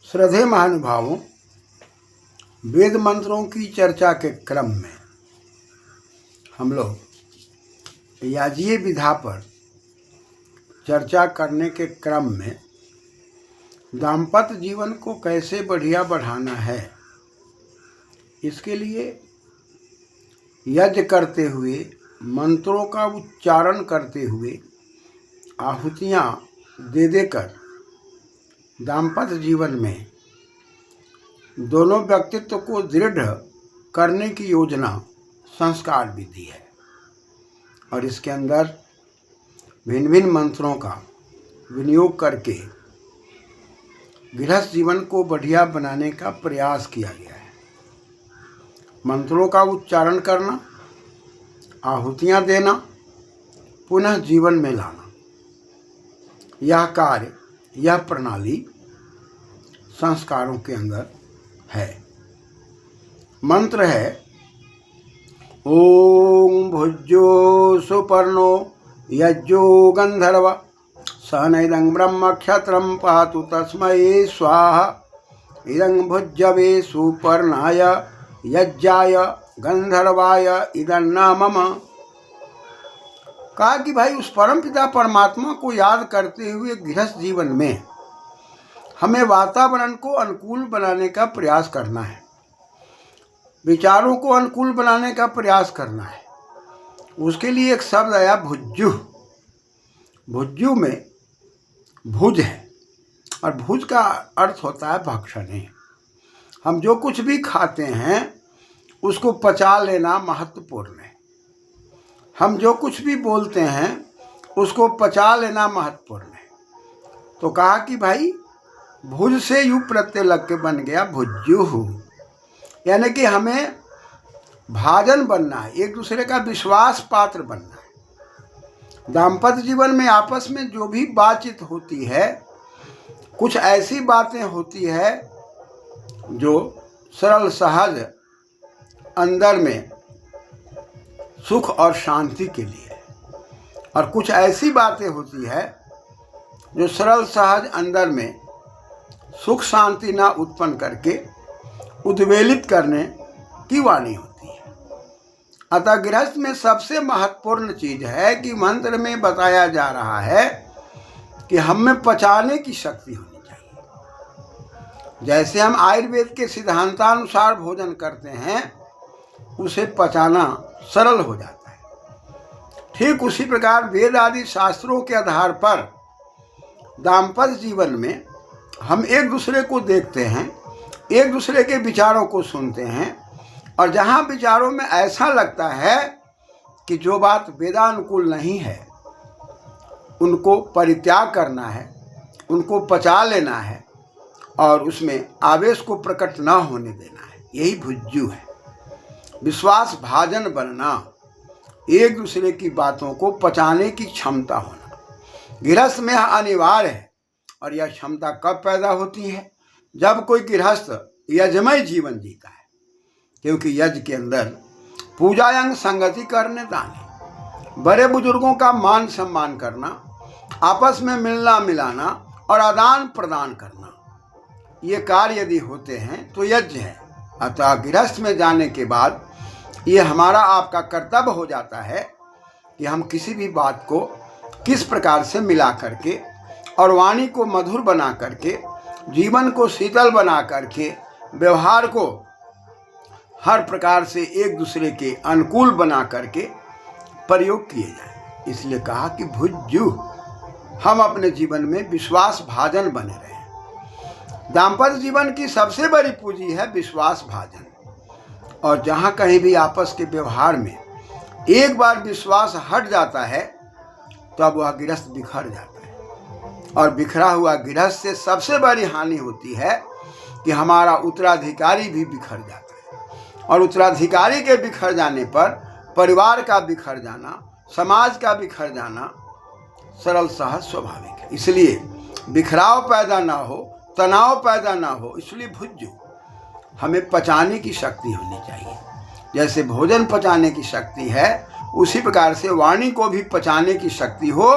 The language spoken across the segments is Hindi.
श्रद्धेय महानुभावों, वेद मंत्रों की चर्चा के क्रम में हम लोग याजीय विधा पर चर्चा करने के क्रम में दाम्पत्य जीवन को कैसे बढ़िया बढ़ाना है, इसके लिए यज्ञ करते हुए, मंत्रों का उच्चारण करते हुए, आहुतियाँ दे देकर दाम्पत्य जीवन में दोनों व्यक्तित्व को दृढ़ करने की योजना संस्कार विधि है। और इसके अंदर भिन्न भिन्न मंत्रों का विनियोग करके गृहस्थ जीवन को बढ़िया बनाने का प्रयास किया गया है। मंत्रों का उच्चारण करना, आहुतियाँ देना, पुनः जीवन में लाना, यह कार्य, यह प्रणाली संस्कारों के अंदर है। मंत्र है ओम भुज्यो सुपर्णो यज्जो गंधर्व सनैदं ब्रह्म क्षत्रं पातु तस्मै स्वाहा इदं भुज्यवे सुपर्णाय यज्जाय गंधर्वाय इदन्ना मम। कहा कि भाई उस परम पिता परमात्मा को याद करते हुए गृहस्थ जीवन में हमें वातावरण को अनुकूल बनाने का प्रयास करना है, विचारों को अनुकूल बनाने का प्रयास करना है। उसके लिए एक शब्द आया भुज्यु। भुज्यु में भुज है और भुज का अर्थ होता है भक्षण। हम जो कुछ भी खाते हैं उसको पचा लेना महत्वपूर्ण है। हम जो कुछ भी बोलते हैं उसको पचा लेना महत्वपूर्ण है। तो कहा कि भाई भुज से यू प्रत्यय लग के बन गया भुज्यु, यानी कि हमें भाजन बनना है, एक दूसरे का विश्वास पात्र बनना है। दाम्पत्य जीवन में आपस में जो भी बातचीत होती है, कुछ ऐसी बातें होती है जो सरल सहज अंदर में सुख और शांति के लिए, और कुछ ऐसी बातें होती है जो सरल सहज अंदर में सुख शांति ना उत्पन्न करके उद्वेलित करने की वाणी होती है। अतः गृहस्थ में सबसे महत्वपूर्ण चीज है कि मंत्र में बताया जा रहा है कि हम में पचाने की शक्ति होनी चाहिए। जैसे हम आयुर्वेद के सिद्धांतानुसार भोजन करते हैं, उसे पचाना सरल हो जाता है। ठीक उसी प्रकार वेद आदि शास्त्रों के आधार पर दाम्पत्य जीवन में हम एक दूसरे को देखते हैं, एक दूसरे के विचारों को सुनते हैं, और जहाँ विचारों में ऐसा लगता है कि जो बात वेदानुकूल नहीं है, उनको परित्याग करना है, उनको पचा लेना है और उसमें आवेश को प्रकट न होने देना है। यही भुज्यु है। विश्वास भाजन बनना, एक दूसरे की बातों को पचाने की क्षमता होना गृहस्थ में अनिवार्य है। और यह क्षमता कब पैदा होती है? जब कोई गृहस्थ यज्ञमय जीवन जीता है, क्योंकि यज्ञ के अंदर पूजायंग संगति करने दाने, बड़े बुजुर्गों का मान सम्मान करना, आपस में मिलना मिलाना और आदान प्रदान करना, ये कार्य यदि होते हैं तो यज्ञ है। अतः गृहस्थ में जाने के बाद ये हमारा आपका कर्तव्य हो जाता है कि हम किसी भी बात को किस प्रकार से मिला करके और वाणी को मधुर बना करके, जीवन को शीतल बना करके, व्यवहार को हर प्रकार से एक दूसरे के अनुकूल बना करके प्रयोग किए जाए। इसलिए कहा कि भुज्यु, हम अपने जीवन में विश्वास भाजन बने रहें। दाम्पत्य जीवन की सबसे बड़ी पूंजी है विश्वास भाजन। और जहाँ कहीं भी आपस के व्यवहार में एक बार विश्वास हट जाता है तो अब वह गृहस्थ बिखर जाता है। और बिखरा हुआ गृहस्थ से सबसे बड़ी हानि होती है कि हमारा उत्तराधिकारी भी बिखर जाता है। और उत्तराधिकारी के बिखर जाने पर परिवार का बिखर जाना, समाज का बिखर जाना सरल सहज स्वाभाविक है। इसलिए बिखराव पैदा ना हो, तनाव पैदा ना हो, इसलिए भुज्यु, हमें पचाने की शक्ति होनी चाहिए। जैसे भोजन पचाने की शक्ति है, उसी प्रकार से वाणी को भी पचाने की शक्ति हो,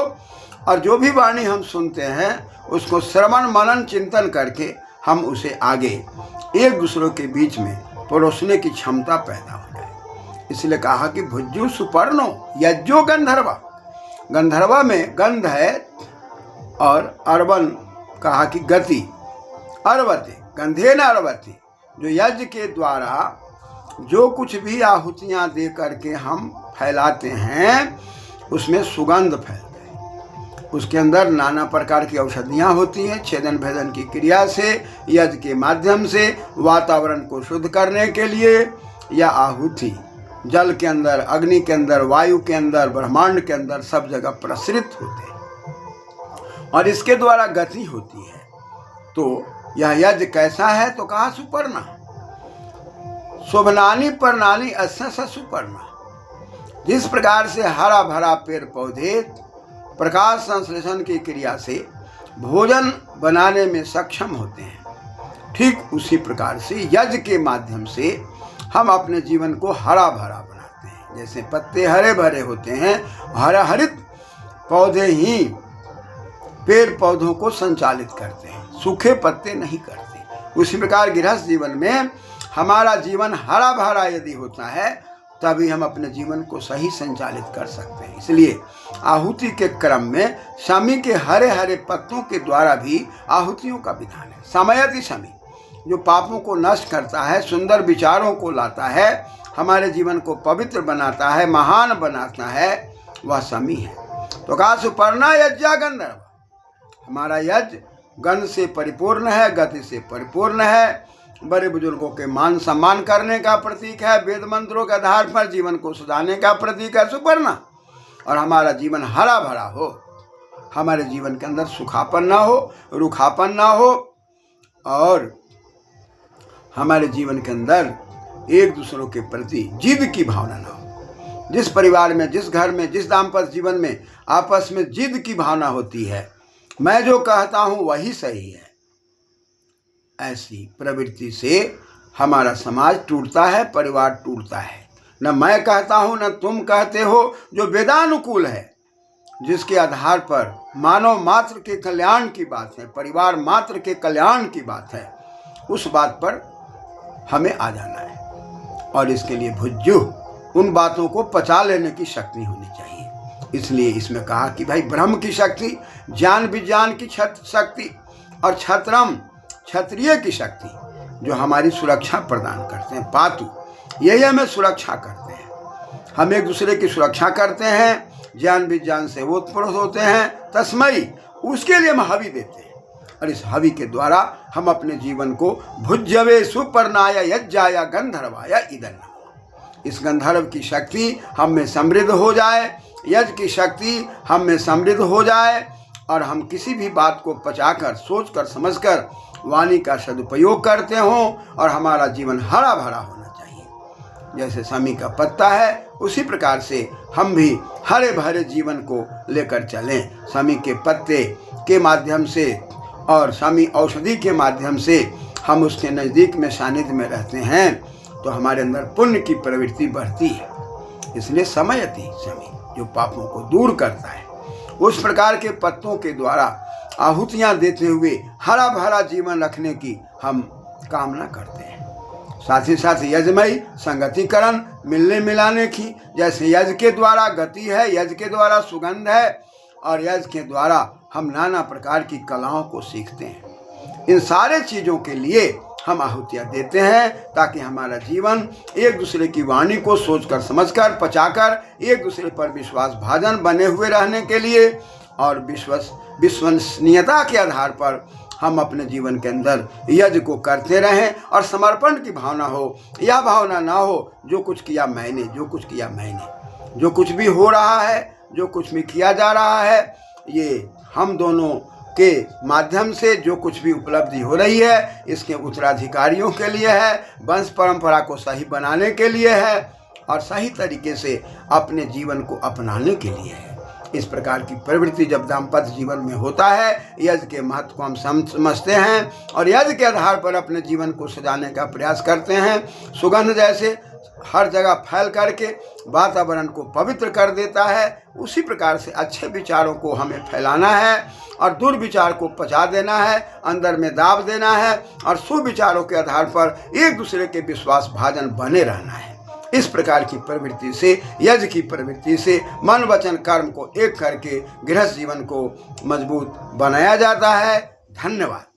और जो भी वाणी हम सुनते हैं उसको श्रवण मनन चिंतन करके हम उसे आगे एक दूसरों के बीच में परोसने की क्षमता पैदा हो जाए। इसलिए कहा कि भुज्यु सुपर्णो यज्ञो गंधर्वा। गंधर्वा में गंध है और अर्वन कहा कि गति, अर्वते गंधे न अर्वती, जो यज्ञ के द्वारा जो कुछ भी आहुतियाँ दे करके हम फैलाते हैं उसमें सुगंध फैलती है। उसके अंदर नाना प्रकार की औषधियाँ होती हैं। छेदन भेदन की क्रिया से, यज्ञ के माध्यम से वातावरण को शुद्ध करने के लिए यह आहुति जल के अंदर, अग्नि के अंदर, वायु के अंदर, ब्रह्मांड के अंदर सब जगह प्रसरित होते हैं और इसके द्वारा गति होती है। तो यह यज्ञ कैसा है? तो कहा सुपर्णा, शोभनानी पर्णानी अस्य स सुपर्णा। जिस प्रकार से हरा भरा पेड़ पौधे प्रकाश संश्लेषण की क्रिया से भोजन बनाने में सक्षम होते हैं, ठीक उसी प्रकार से यज्ञ के माध्यम से हम अपने जीवन को हरा भरा बनाते हैं। जैसे पत्ते हरे भरे होते हैं, हरा हरित पौधे ही पेड़ पौधों को संचालित करते हैं, सूखे पत्ते नहीं करते। उसी प्रकार गृहस्थ जीवन में हमारा जीवन हरा भरा यदि होता है तभी हम अपने जीवन को सही संचालित कर सकते हैं। इसलिए आहुति के क्रम में शमी के हरे हरे पत्तों के द्वारा भी आहुतियों का विधान है। समयति शमी, जो पापों को नष्ट करता है, सुंदर विचारों को लाता है, हमारे जीवन को पवित्र बनाता है, महान बनाता है, वह शमी है। तो कहा सुपर्णा यज्ञा गंधर्व। हमारा यज्ञ गंध से परिपूर्ण है, गति से परिपूर्ण है, बड़े बुजुर्गों के मान सम्मान करने का प्रतीक है, वेद मंत्रों के आधार पर जीवन को सुधारने का प्रतीक है सुपर्णा। और हमारा जीवन हरा भरा हो, हमारे जीवन के अंदर सूखापन ना हो, रूखापन ना हो और हमारे जीवन के अंदर एक दूसरों के प्रति जिद की भावना ना हो। जिस परिवार में, जिस घर में, जिस दाम्पत्य जीवन में आपस में जिद की भावना होती है, मैं जो कहता हूँ वही सही है, ऐसी प्रवृत्ति से हमारा समाज टूटता है, परिवार टूटता है। न मैं कहता हूँ न तुम कहते हो, जो वेदानुकूल है, जिसके आधार पर मानव मात्र के कल्याण की बात है, परिवार मात्र के कल्याण की बात है, उस बात पर हमें आ जाना है। और इसके लिए भुज्यु उन बातों को पचा लेने की शक्ति होनी चाहिए। इसलिए इसमें कहा कि भाई ब्रह्म की शक्ति, ज्ञान विज्ञान की शक्ति और छत्रम क्षत्रिय की शक्ति जो हमारी सुरक्षा प्रदान करते हैं, पातु, यही हमें सुरक्षा करते हैं। हम एक दूसरे की सुरक्षा करते हैं, ज्ञान विज्ञान से ओतप्रोत होते हैं, तस्मई, उसके लिए हम हवि देते हैं। और इस हवि के द्वारा हम अपने जीवन को भुज्यवे सुपर्णाय यज्ञाय गंधर्वाय इदन्न, इस गंधर्व की शक्ति हम में समृद्ध हो जाए, यज्ञ की शक्ति हम में समृद्ध हो जाए और हम किसी भी बात को पचाकर, सोचकर, समझकर वाणी का सदुपयोग करते हों और हमारा जीवन हरा भरा होना चाहिए। जैसे शमी का पत्ता है, उसी प्रकार से हम भी हरे भरे जीवन को लेकर चलें। शमी के पत्ते के माध्यम से और शमी औषधि के माध्यम से हम उसके नज़दीक में, सानिध्य में रहते हैं तो हमारे अंदर पुण्य की प्रवृत्ति बढ़ती है। इसलिए समयति शमी, जो पापों को दूर करता है, उस प्रकार के पत्तों के द्वारा आहुतियाँ देते हुए हरा भरा जीवन रखने की हम कामना करते हैं। साथ ही साथ यज्ञमयी संगतिकरण, मिलने मिलाने की, जैसे यज्ञ के द्वारा गति है, यज्ञ के द्वारा सुगंध है और यज्ञ के द्वारा हम नाना प्रकार की कलाओं को सीखते हैं। इन सारे चीज़ों के लिए हम आहुतियाँ देते हैं ताकि हमारा जीवन एक दूसरे की वाणी को सोचकर, समझकर, पचाकर एक दूसरे पर विश्वास भाजन बने हुए रहने के लिए और विश्वसनीयता के आधार पर हम अपने जीवन के अंदर यज्ञ को करते रहें और समर्पण की भावना हो। यह भावना ना हो जो कुछ किया मैंने, जो कुछ किया मैंने। जो कुछ भी हो रहा है, जो कुछ भी किया जा रहा है, ये हम दोनों के माध्यम से जो कुछ भी उपलब्धि हो रही है, इसके उत्तराधिकारियों के लिए है, वंश परंपरा को सही बनाने के लिए है और सही तरीके से अपने जीवन को अपनाने के लिए है। इस प्रकार की प्रवृत्ति जब दाम्पत्य जीवन में होता है, यज्ञ के महत्व को हम समझते हैं और यज्ञ के आधार पर अपने जीवन को सजाने का प्रयास करते हैं। सुगंध जैसे हर जगह फैल करके वातावरण को पवित्र कर देता है, उसी प्रकार से अच्छे विचारों को हमें फैलाना है और दुर्विचार को पचा देना है, अंदर में दाब देना है और सुविचारों के आधार पर एक दूसरे के विश्वास भाजन बने रहना है। इस प्रकार की प्रवृत्ति से, यज्ञ की प्रवृत्ति से मन वचन कर्म को एक करके गृहस्थ जीवन को मजबूत बनाया जाता है। धन्यवाद।